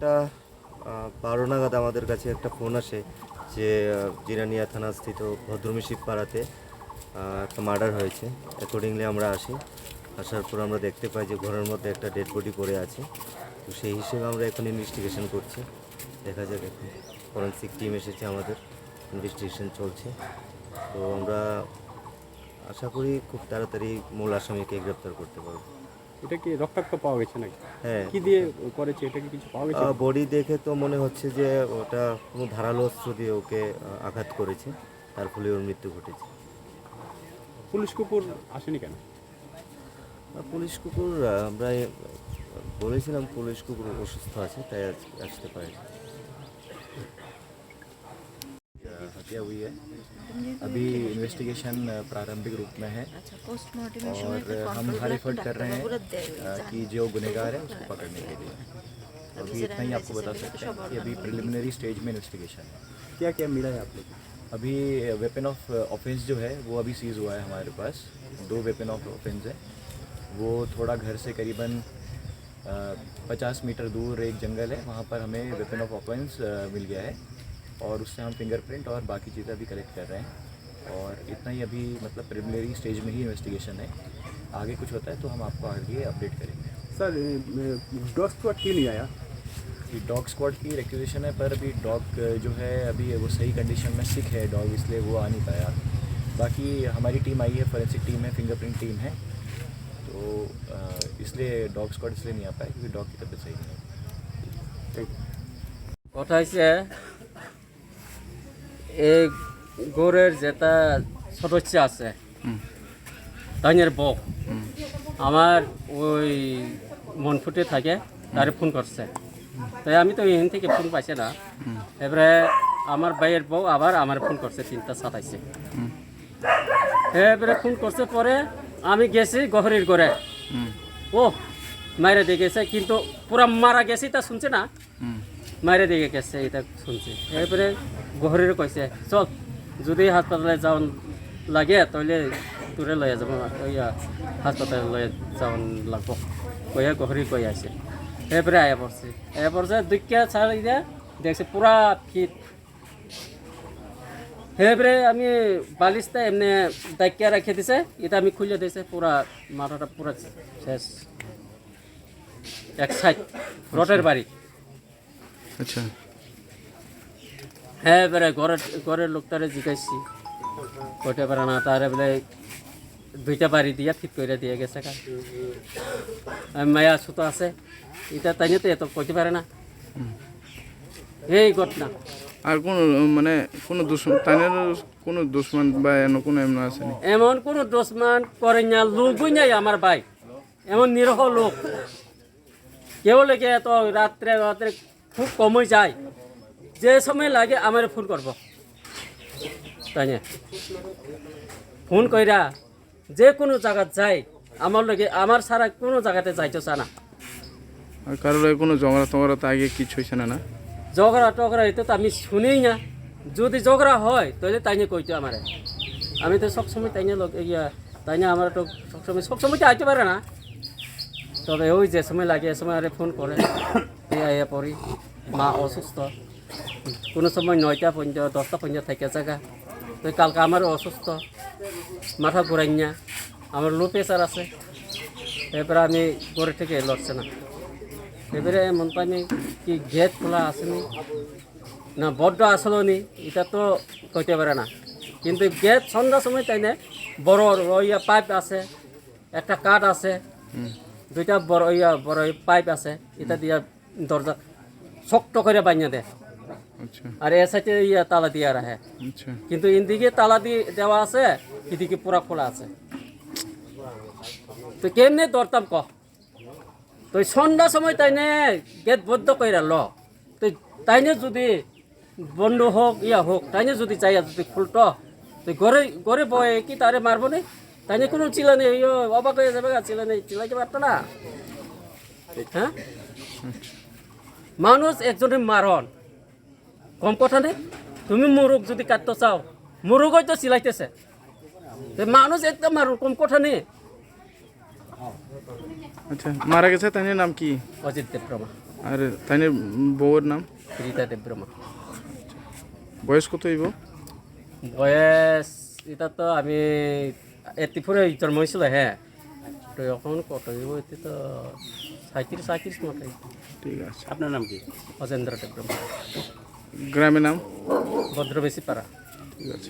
একটা 12 নাগাদ আমাদের কাছে একটা ফোন আসে যে জিরানিয়া থানাস্থিত ভদ্রমিশিপ পাড়াতে একটা মার্ডার হয়েছে। অ্যাকর্ডিংলি আমরা আসি, আসার পর আমরা দেখতে পাই যে ঘরের মধ্যে একটা ডেড বডি পড়ে আছে। তো সেই হিসেবে আমরা এখন ইনভেস্টিগেশন করছি, দেখা যাক। এখন ফরেন্সিক টিম এসেছে, আমাদের ইনভেস্টিগেশন চলছে। তো আমরা আশা করি খুব তাড়াতাড়ি মূল আসামিকে গ্রেপ্তার করতে পারবো। এটা কি রক্তাক্ত পাওয়া গেছে নাকি? হ্যাঁ, কি দিয়ে করেছে, এটা কি কিছু পাওয়া গেছে? বডি দেখে তো মনে হচ্ছে যে ওটা কোনো ধারালো অস্ত্র দিয়ে ওকে আঘাত করেছে, তার ফলে ওর মৃত্যু ঘটেছে। পুলিশ কুকুর আসেনি কেন? পুলিশ কুকুর আমরা বলেছিলাম পুলিশ কুকুর অসুস্থ আছে, তাই আসতে পারে। हत्या हुई है। अभी इन्वेस्टिगेशन प्रारंभिक रूप में है और हम हर एफर्ट कर रहे हैं कि जो गुनहगार है उसको पकड़ने के लिए। अभी इतना ही आपको बता सकते हैं कि अभी प्रिलिमिनरी स्टेज में इन्वेस्टिगेशन है। क्या क्या मिला है आप लोग? अभी वेपन ऑफ ऑफेंस जो है वो अभी सीज हुआ है हमारे पास। 2 वेपन ऑफ ऑफेंस है। वो थोड़ा घर से करीबन 50 मीटर दूर एक जंगल है, वहाँ पर हमें वेपन ऑफ ऑफेंस मिल गया है और उससे हम फिंगरप्रिंट और बाकी चीज़ें अभी कलेक्ट कर रहे हैं। और इतना ही अभी मतलब प्रिलिमिनरी स्टेज में ही इन्वेस्टिगेशन है। आगे कुछ होता है तो हम आपको आगे अपडेट करेंगे। सर डॉग स्क्वाड क्यों नहीं आया? ये डॉग स्क्वाड की रिक्वेजिशन है, पर अभी डॉग जो है अभी वो सही कंडीशन में सिक है डॉग, इसलिए वो आ नहीं पाया। बाकी हमारी टीम आई है, फॉरेंसिक टीम है, फिंगरप्रिंट टीम है, तो इसलिए डॉग स्क्वाड इसलिए नहीं आ पाया क्योंकि डॉग की तबीयत सही नहीं है। কথা হচ্ছে এই গড়ের যেটা সদস্য আছে তাইনের বউ আমার ওই মনফুটে থাকে, তারে ফোন করছে। তাই আমি তো এখান থেকে ফোন পাইছি না। এবারে আমার ভাইয়ের বউ আবার আমার ফোন করছে 3:27। এবারে ফোন করছে, পরে আমি গেছি গহরির করে, ও মায়েরা দেখেছে, কিন্তু পুরা মারা গেছে তা শুনছে না, মায়েরা দেখে গেছে এটা শুনছে। এরপরে গহরির কইছে চল, যদি হাসপাতালে যাওয়া লাগে তাহলে তোরে লয়ে যাব, হাসপাতালে লয়ে যাওয়া লাগবো কইয়া গহরি কই আছে। এরপরে আয়া পড়ছে দুইটা ছাড়ি দিয়ে দেখছে পুরা ফিট। এরপরে আমি বালিশটা এমনি দায়িত্ব রেখে দিছে, এটা আমি খুলে দিয়েছে, পুরা মাথাটা পুরা শেষ, এক সাইড রটের বাড়ি। আচ্ছা, হ্যাঁ এবারে ঘরের লোকটারে জিজ্ঞাসি কইতে পারে না, তার বলে 2টা বাড়ি দিয়া ঠিক করে দিয়ে গেছে। মায়া সুতো আছে, এটা তাই তো এত কইতে পারে না। এই ঘটনা আর কোন মানে কোন দুশ্মন তাইনের কোন দুশ্মন বা এমন কোন এমন আসেনি? এমন কোনো দুশ্মন করে না, লোকই নাই আমার ভাই, এমন নিরহ লোক। কেউ লেগে এত রাত্রে খুব কমই যায়, যে সময় লাগে আমার ফোন করব, তাই না? ফোন কইরা যে কোনো জায়গা যায়, আমার লগে আমার সারা কোনো জায়গাতে যাইতে চা না। আর কারোর কোনো ঝগড়া টগড়া তো আগে কিছু হয়েছে না? না ঝগড়া টগড়া এটা তো আমি শুনেই না। যদি ঝগড়া হয় তাহলে তাই নিয়ে কইতো আমারে, আমি তো সবসময় তাই নিয়ে তাই নিয়ে আমার তো সবসময় তো আইতে পারে না। তবে ওই যে সময় লাগে এ সময় আরে ফোন করে, আইয়া পড়ি। মা অসুস্থ, কোনো সময় 9টা পর্যন্ত 10টা পর্যন্ত থাকে জায়গা। তো কালকে আমারও অসুস্থ, মাথা ঘুরাই না, আমার লো প্রেশার আছে। এরপরে আমি ঘরে থেকে লড়ছে না। এবারে মন পাইনি কি গেট খোলা আসেনি না বড্ড আসলো নি, এটা তো কইতে পারে না। কিন্তু গেট সন্ধ্যার সময় তাই না বড় পাইপ আছে, একটা কাঠ আছে, 2টা বড় পাইপ আছে, এটা দিয়া দরজা শক্ত করে বানিয়ে দেয়। আচ্ছা, আর এ সাইডে তালা দিয়ে রাখে, আচ্ছা, কিন্তু ইনদিকে তালা দিয়ে দেওয়া আছে, এদিকে পুরা খোলা আছে। তো কেমনে দরতাম ক? তো সন্ধ্যার সময় তাই নে গেট বদ্ধ করে ল, তো তাই নে যদি বন্ধু হোক হোক, তাই নে যদি চাই যদি খুলত, তো ঘরে বয়ে কি তারে মারবো নে? তাই নিয়ে কোনো চিলা নেই, অবাক হয়ে যাবে, চিলাইতে পারতো না। হ্যাঁ, মানুষ একজনের মারণ কম কথা নেই। তুমি মুরুগ যদি কাটতে চাও, মুরুগই তো চিলাইতেছে, মানুষ একটা মারণ কম কথা নেই। আচ্ছা, মারা গেছে তাইনের নাম কি? অজিত দেবপ্রভা। আর তাইনের বউয়ের নাম? রীতা দেবব্রহ্মা। বয়স কত হইব? বয়স এটা তো আমি 84 জন্ম হয়েছিল, হ্যাঁ। তো এখন কত হইব, এতে তো 37 মতো। ঠিক আছে। আপনার নাম কি? অজেন্দ্র দেবব্রহ্মা, গ্রামের নাম? ভদ্রবেশী পাড়া। ঠিক আছে।